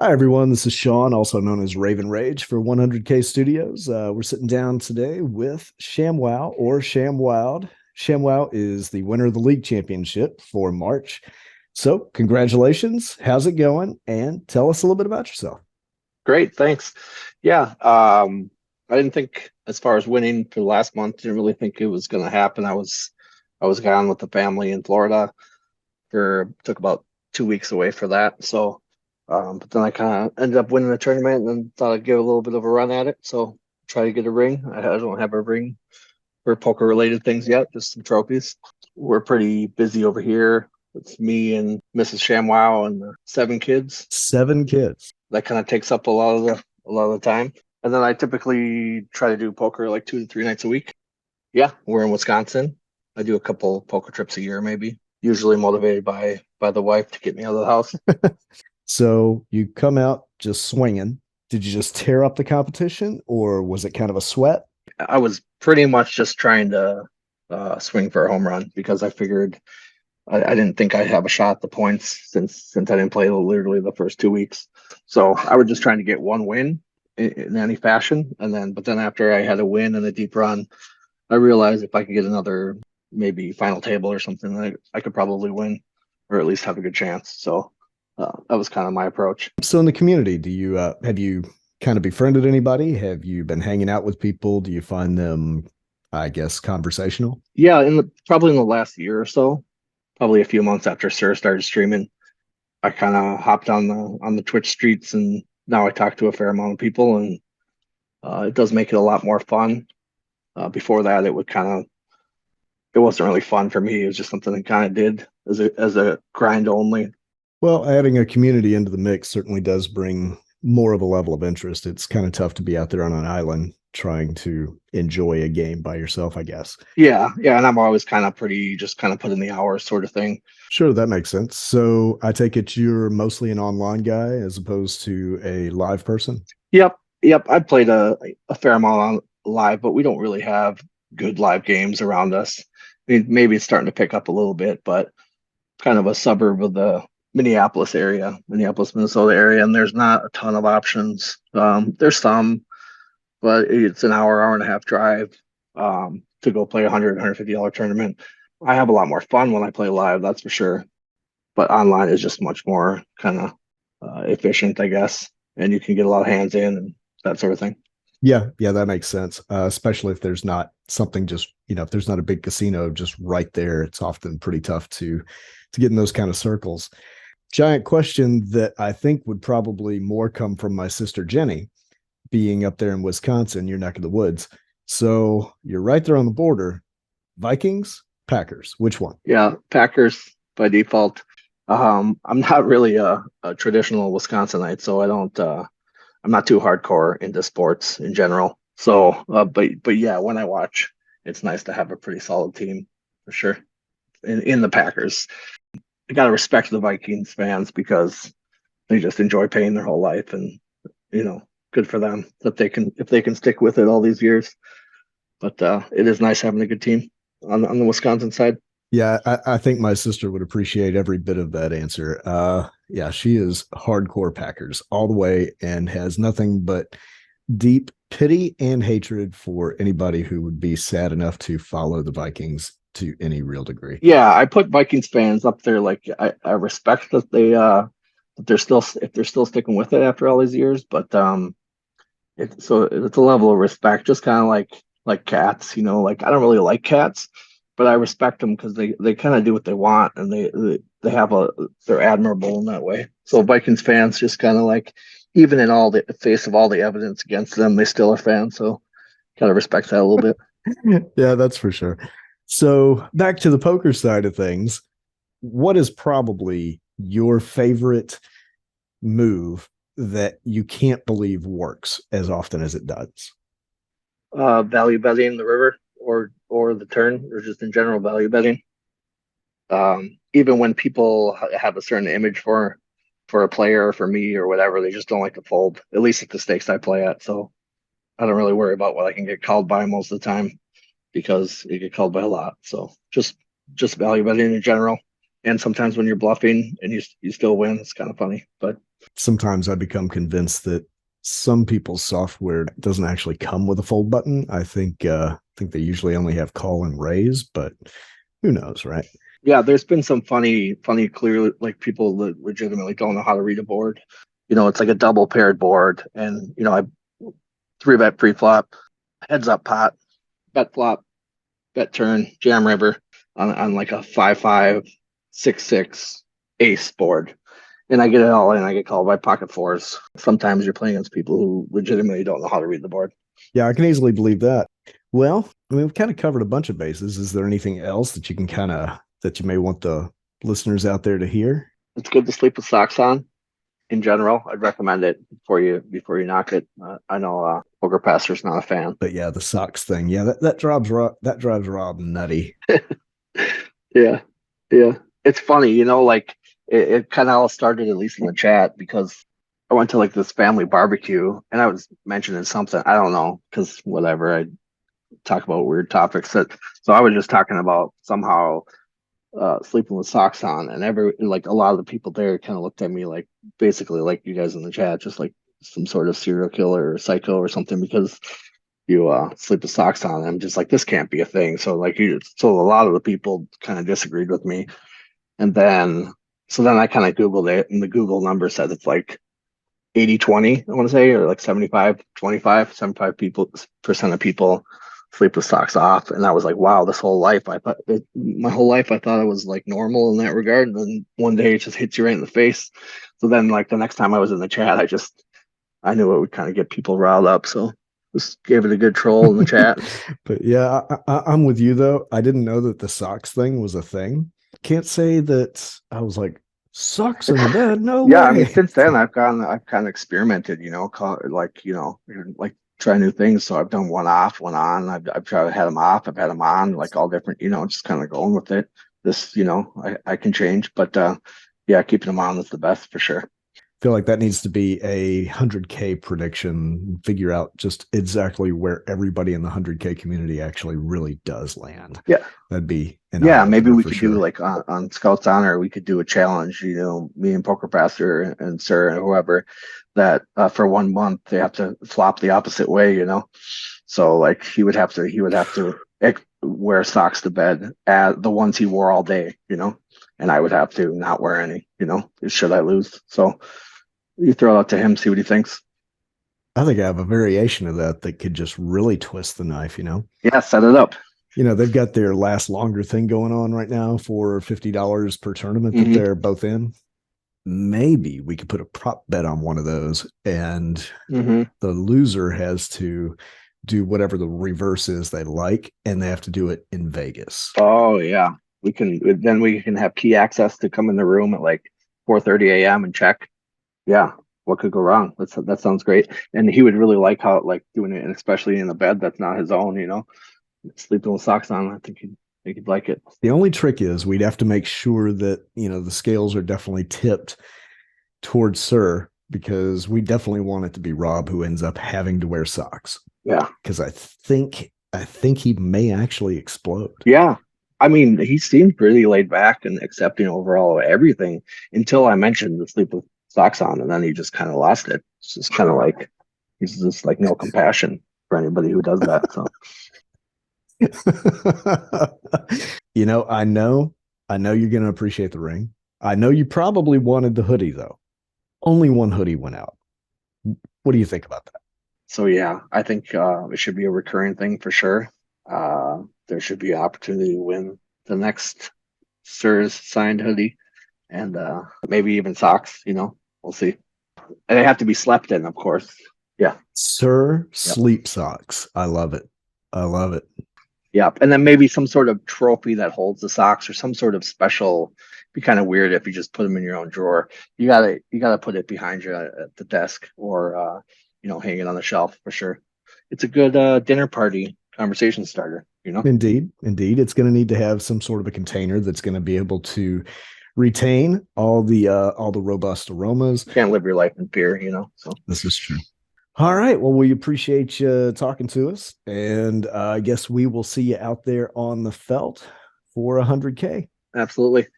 Hi, everyone. This is Sean, also known as Raven Rage for 100K Studios. We're sitting down today with Shamwow or Shamwowed. Shamwow is the winner of the league championship for March. So, congratulations. How's it going? And tell us a little bit about yourself. Great, thanks. Yeah, I didn't think as far as winning for the last month, didn't really think it was going to happen. I was gone with the family in Florida for took about 2 weeks away for that. So, but then I kind of ended up winning the tournament and then thought I'd give a little bit of a run at it. So try to get a ring. I don't have a ring for poker related things yet, just some trophies. We're pretty busy over here. It's me and Mrs. Shamwow and the 7 kids. 7 kids. That kind of takes up a lot of the time. And then I typically try to do poker like 2 to 3 nights a week. Yeah, we're in Wisconsin. I do a couple poker trips a year, maybe. Usually motivated by the wife to get me out of the house. So, you come out just swinging. Did you just tear up the competition or was it kind of a sweat? I was pretty much just trying to swing for a home run because I figured I didn't think I'd have a shot at the points since I didn't play literally the first 2 weeks. So I was just trying to get one win in any fashion, and then after I had a win and a deep run, I realized if I could get another maybe final table or something, I could probably win or at least have a good chance. So that was kind of my approach. So, in the community, do you have you kind of befriended anybody? Have you been hanging out with people? Do you find them, I guess, conversational? Yeah, probably in the last year or so, probably a few months after Sir started streaming, I kind of hopped on the Twitch streets, and now I talk to a fair amount of people, and it does make it a lot more fun. Before that, it wasn't really fun for me. It was just something I kind of did as a grind only. Well, adding a community into the mix certainly does bring more of a level of interest. It's kind of tough to be out there on an island trying to enjoy a game by yourself, I guess. Yeah, yeah, and I'm always kind of pretty just kind of put in the hours sort of thing. Sure, that makes sense. So I take it you're mostly an online guy as opposed to a live person. Yep, yep. I played a fair amount on live, but we don't really have good live games around us. I mean, maybe it's starting to pick up a little bit, but kind of a suburb of the Minneapolis, Minnesota area, and there's not a ton of options. There's some, but it's an hour and a half drive to go play a $150 tournament. I have a lot more fun when I play live, that's for sure. But online is just much more kind of efficient, I guess, and you can get a lot of hands in and that sort of thing. Yeah, yeah, that makes sense. Especially if there's not something just, if there's not a big casino just right there, it's often pretty tough to get in those kind of circles. Giant question that I think would probably more come from my sister Jenny, being up there in Wisconsin, your neck of the woods. So you're right there on the border. Vikings, Packers, which one? Yeah, Packers by default. I'm not really a traditional Wisconsinite, so I don't. I'm not too hardcore into sports in general. So, but yeah, when I watch, it's nice to have a pretty solid team for sure. In the Packers, I gotta respect the Vikings fans because they just enjoy paying their whole life, and you know, good for them that they can if they can stick with it all these years. But it is nice having a good team on the Wisconsin side. Yeah, I think my sister would appreciate every bit of that answer. Yeah, she is hardcore Packers all the way and has nothing but deep pity and hatred for anybody who would be sad enough to follow the Vikings to any real degree. Yeah, I put Vikings fans up there. Like I respect that that they're still if they're still sticking with it after all these years, but it's a level of respect, just kind of like cats, like I don't really like cats, but I respect them because they kind of do what they want and they have they're admirable in that way. So Vikings fans just kind of like even in all the face of all the evidence against them, they still are fans. So kind of respect that a little bit. Yeah, that's for sure. So back to the poker side of things, what is probably your favorite move that you can't believe works as often as it does? Value betting the river or the turn or just in general value betting. Even when people have a certain image for a player or for me or whatever, they just don't like to fold. At least at the stakes I play at. So I don't really worry about what I can get called by most of the time because you get called by a lot. So just value betting in general. And sometimes when you're bluffing and you still win, it's kind of funny. But Sometimes I become convinced that some people's software doesn't actually come with a fold button. I think they usually only have call and raise, but who knows, right? yeah, there's been some funny, clearly like people that legitimately don't know how to read a board. It's like a double paired board, and I three bet pre-flop, heads up pot, bet flop, bet turn, jam river on like a 5-5, 6-6 ace board. And I get it all in. I get called by pocket fours. Sometimes you're playing against people who legitimately don't know how to read the board. Yeah, I can easily believe that. Well, I mean, we've kind of covered a bunch of bases. Is there anything else that you can that you may want the listeners out there to hear? It's good to sleep with socks on in general. I'd recommend it before you knock it. I know Poker Pastor's not a fan. But yeah, the socks thing. Yeah, that drives Rob nutty. Yeah, yeah. It's funny, like it kind of all started at least in the chat because I went to like this family barbecue and I was mentioning something. I don't know, because whatever. I talk about weird topics so I was just talking about somehow sleeping with socks on, and like a lot of the people there kind of looked at me like basically like you guys in the chat, just like some sort of serial killer or psycho or something because you sleep with socks on. I'm just like, this can't be a thing. So a lot of the people kind of disagreed with me, and then I kind of Googled it, and the Google number said it's like 80-20, I want to say, or like 75-25, 75 people percent of people sleep with socks off. And I was like, wow, my whole life I thought it was like normal in that regard. And then one day it just hits you right in the face. So then like the next time I was in the chat, I knew it would kind of get people riled up. So just gave it a good troll in the chat. But yeah, I'm with you though. I didn't know that the socks thing was a thing. Can't say that I was like, socks in the bed? No Yeah, I mean, way. since then I've kind of experimented, like try new things. So I've done one off, one on. I've tried had them off, I've had them on, like all different, just kind of going with it. This, I can change, but yeah, keeping them on is the best for sure. Feel like that needs to be a 100K prediction. Figure out just exactly where everybody in the 100K community actually really does land. Yeah, That'd be an eye yeah. Maybe opener we for could do sure. like on Scouts Honor, we could do a challenge. Me and Poker Pastor and Sir and whoever that for 1 month they have to flop the opposite way. So like he would have to wear socks to bed, the ones he wore all day. And I would have to not wear any. Should I lose? So you throw it out to him, see what he thinks. I think I have a variation of that that could just really twist the knife. Yeah, set it up. They've got their last longer thing going on right now for $50 per tournament that Hmm. they're both in. Maybe we could put a prop bet on one of those, and Hmm. the loser has to do whatever the reverse is they like, and they have to do it in Vegas. Oh yeah, we can have key access to come in the room at like 4:30 a.m. and check. Yeah, what could go wrong? That sounds great. And he would really like how like doing it, and especially in a bed that's not his own. Sleeping with socks on. I think he'd like it. The only trick is we'd have to make sure that, the scales are definitely tipped towards Sir, because we definitely want it to be Rob who ends up having to wear socks. Yeah, Because I think he may actually explode. yeah. I mean, he seemed pretty laid back and accepting overall of everything until I mentioned the sleep with socks on, and then he just kind of lost it. It's just kind of like he's just like no compassion for anybody who does that. So I know you're going to appreciate the ring. I know you probably wanted the hoodie though. Only one hoodie went out. What do you think about that? So yeah, I think it should be a recurring thing for sure. There should be an opportunity to win the next Sir's signed hoodie and maybe even socks. We'll see. And they have to be slept in, of course. Yeah. Sir Yep. Sleep Socks. I love it. I love it. Yep. And then maybe some sort of trophy that holds the socks or some sort of special. Be kind of weird if you just put them in your own drawer. You gotta put it behind you at the desk or hang it on the shelf for sure. It's a good dinner party conversation starter. Indeed. Indeed. It's going to need to have some sort of a container that's going to be able to retain all the robust aromas. Can't live your life in fear. So This is true. All right. Well, we appreciate you talking to us. And I guess we will see you out there on the felt for 100K. absolutely.